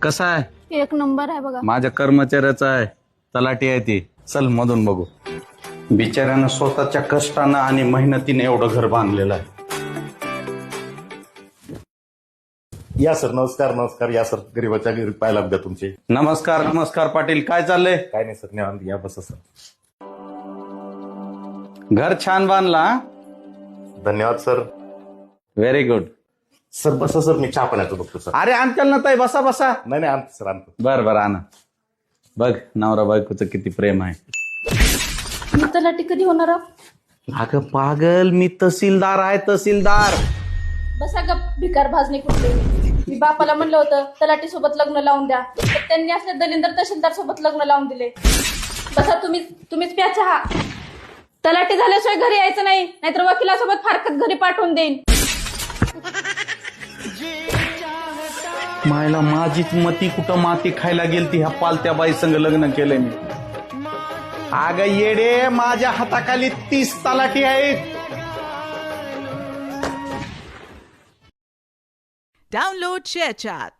कसा आहे? एक नंबर आहे बघा. माझ्या कर्मचाऱ्याचा आहे, तलाठी आहे ती. चल मधून बघू. बिचाऱ्यानं स्वतःच्या कष्टानं आणि मेहनतीने एवढं घर बांधलेलं आहे. या सर, नमस्कार नमस्कार. या सर, गरीबाच्या घरी पाय लागतात तुमचे. नमस्कार नमस्कार पाटील, काय चाललंय? काय नाही सर, निवांत या, बसा सर. घर छान बांधला. धन्यवाद सर. Very good. सर बसा सर, मी चहा पाण्याचं बघतो सर. अरे आणतील ना ताई, बसा बसा. नाही आणतो सर, आणतो. बर आणा. बघ नवरा बायकोचं किती प्रेम आहे. तलाठी कधी होणार? अगं पागल, मी तहसीलदार आहे, तहसीलदार. बसा गप, भिकार भाजणे कुठले. मी बापाला म्हणलं होतं तलाठी सोबत लग्न लावून द्या, तर त्यांनी असले दलिंदर तहसीलदार सोबत लग्न लावून दिले. बसा, तुम्हीच प्या चहा. तलाठी झाल्याशिवाय घरी यायचं नाही, नाहीतर वकिलासोबत फारकत घरी पाठवून देईन. मायला माझीच मती कुठं माती खायला गेलती. ह्या पालत्या बाई संग लग्न केलंय मी. अगं येडे, माझ्या हाताखाली 30 तलाठी आहेत. Download ShareChat.